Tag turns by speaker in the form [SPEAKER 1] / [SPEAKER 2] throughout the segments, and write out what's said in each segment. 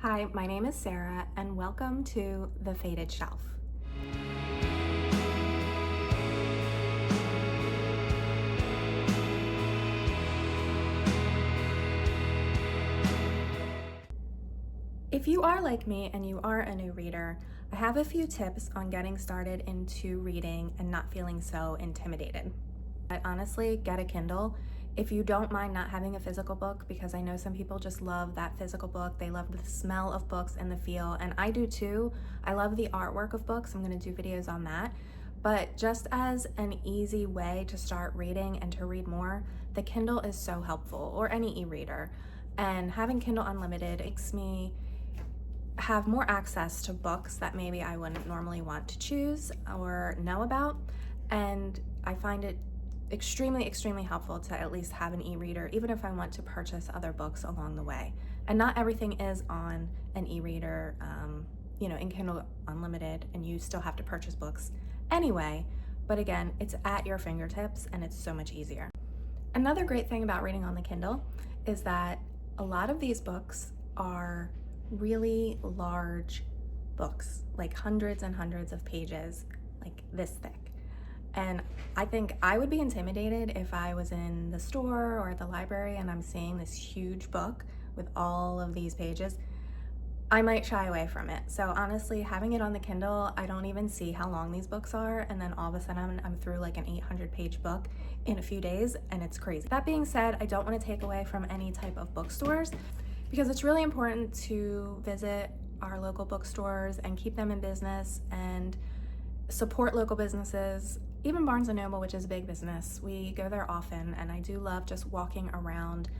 [SPEAKER 1] Hi, my name is Sarah, and welcome to The Faded Shelf. If you are like me and you are a new reader, I have a few tips on getting started into reading and not feeling so intimidated. I honestly get a Kindle if you don't mind not having a physical book, because I know some people just love that physical book. They love the smell of books and the feel, and I do too. I love the artwork of books. I'm going to do videos on that. But just as an easy way to start reading and to read more, the Kindle is so helpful, or any e-reader. And having Kindle Unlimited makes me have more access to books that maybe I wouldn't normally want to choose or know about. And I find it extremely helpful to at least have an e-reader, even if I want to purchase other books along the way. And not everything is on an e-reader, in Kindle Unlimited, and you still have to purchase books anyway. But again, it's at your fingertips and it's so much easier. Another great thing about reading on the Kindle is that a lot of these books are really large books, like hundreds and hundreds of pages, like this thick. And I think I would be intimidated if I was in the store or at the library and I'm seeing this huge book with all of these pages. I might shy away from it. So honestly, having it on the Kindle, I don't even see how long these books are, and then all of a sudden I'm through like an 800-page book in a few days, and it's crazy. That being said, I don't want to take away from any type of bookstores, because it's really important to visit our local bookstores and keep them in business and support local businesses. Even Barnes & Noble, which is a big business, we go there often, and I do love just walking around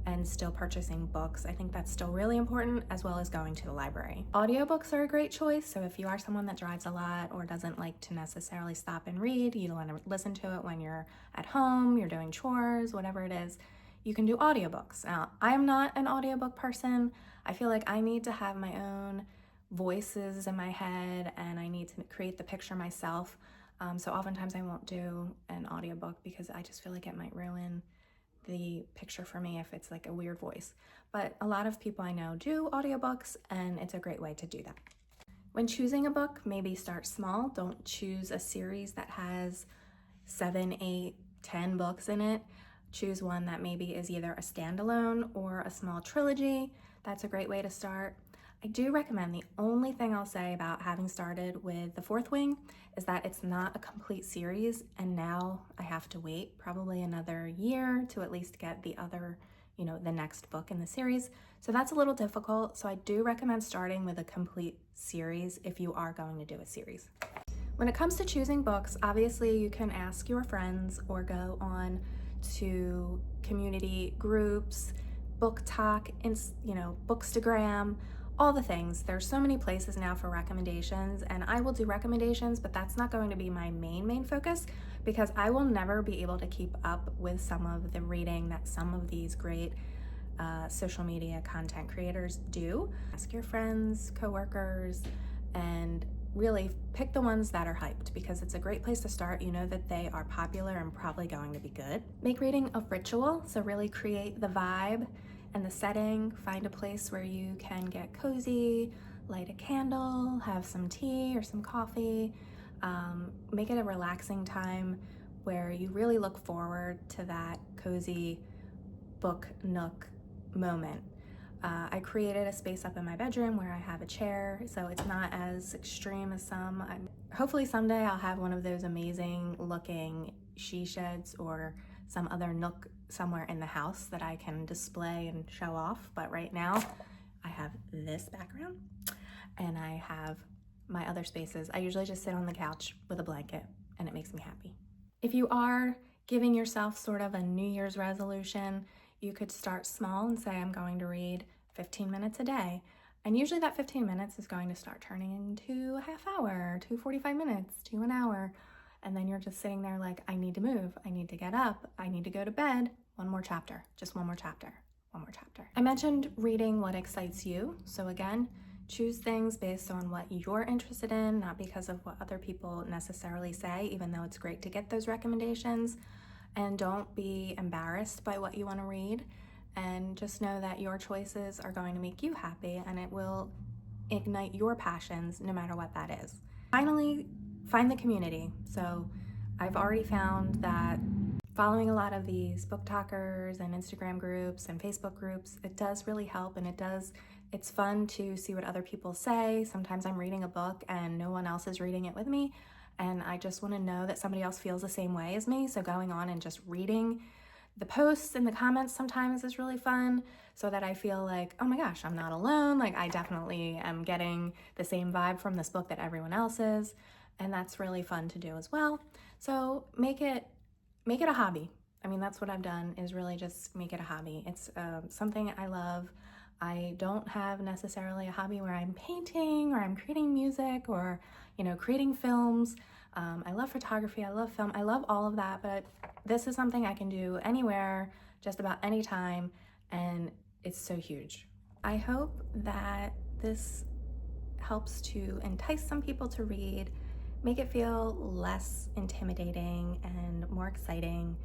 [SPEAKER 1] and still purchasing books. I think that's still really important, as well as going to the library. Audiobooks are a great choice, so if you are someone that drives a lot or doesn't like to necessarily stop and read, you want to listen to it when you're at home, you're doing chores, whatever it is, you can do audiobooks. Now, I am not an audiobook person. I feel like I need to have my own voices in my head, and I need to create the picture myself. So oftentimes I won't do an audiobook because I just feel like it might ruin the picture for me if it's like a weird voice. But a lot of people I know do audiobooks, and it's a great way to do that. When choosing a book, maybe start small. Don't choose a series that has 7, 8, 10 books in it. Choose one that maybe is either a standalone or a small trilogy. That's a great way to start. I do recommend, the only thing I'll say about having started with The Fourth Wing is that it's not a complete series, and now I have to wait probably another year to at least get the other, the next book in the series. So that's a little difficult. So I do recommend starting with a complete series if you are going to do a series. When it comes to choosing books, obviously you can ask your friends or go on to community groups, Book Talk, Bookstagram, all the things. There's so many places now for recommendations, and I will do recommendations, but that's not going to be my main focus, because I will never be able to keep up with some of the reading that some of these great social media content creators do. Ask your friends, coworkers, and really pick the ones that are hyped, because it's a great place to start. You know that they are popular and probably going to be good. Make reading a ritual, so really create the vibe and the setting. Find a place where you can get cozy, light a candle, have some tea or some coffee. Make it a relaxing time where you really look forward to that cozy book nook moment. I created a space up in my bedroom where I have a chair, so it's not as extreme as some. Hopefully someday I'll have one of those amazing looking she sheds or some other nook somewhere in the house that I can display and show off. But right now I have this background and I have my other spaces. I usually just sit on the couch with a blanket, and it makes me happy. If you are giving yourself sort of a New Year's resolution, you could start small and say, I'm going to read 15 minutes a day. And usually that 15 minutes is going to start turning into a half hour, to 45 minutes, to an hour. And then you're just sitting there like, I need to move, I need to get up, I need to go to bed. One more chapter, just one more chapter, one more chapter. I mentioned reading what excites you. So again, choose things based on what you're interested in, not because of what other people necessarily say, even though it's great to get those recommendations. And don't be embarrassed by what you want to read. and just know that your choices are going to make you happy and it will ignite your passions no matter what that is. Finally, find the community. So I've already found that following a lot of these book talkers and Instagram groups and Facebook groups, it does really help, and it's fun to see what other people say. Sometimes I'm reading a book and no one else is reading it with me, and I just want to know that somebody else feels the same way as me. So going on and just reading the posts and the comments sometimes is really fun, so that I feel like, oh my gosh, I'm not alone. Like, I definitely am getting the same vibe from this book that everyone else is, and that's really fun to do as well. So make it a hobby. I mean, that's what I've done, is really just make it a hobby. It's something I love. I don't have necessarily a hobby where I'm painting or I'm creating music or, creating films. I love photography, I love film, I love all of that, but this is something I can do anywhere, just about any time, and it's so huge. I hope that this helps to entice some people to read, make it feel less intimidating and more exciting.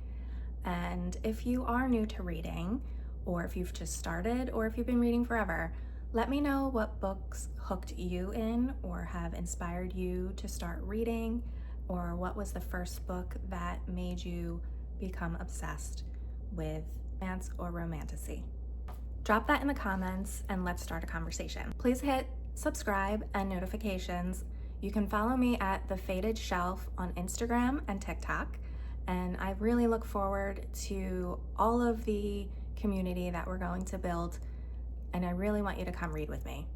[SPEAKER 1] And if you are new to reading, or if you've just started, or if you've been reading forever, let me know what books hooked you in or have inspired you to start reading, or what was the first book that made you become obsessed with romance or romantasy. Drop that in the comments and let's start a conversation. Please hit subscribe and notifications. You can follow me at The Faded Shelf on Instagram and TikTok, and I really look forward to all of the community that we're going to build, and I really want you to come read with me.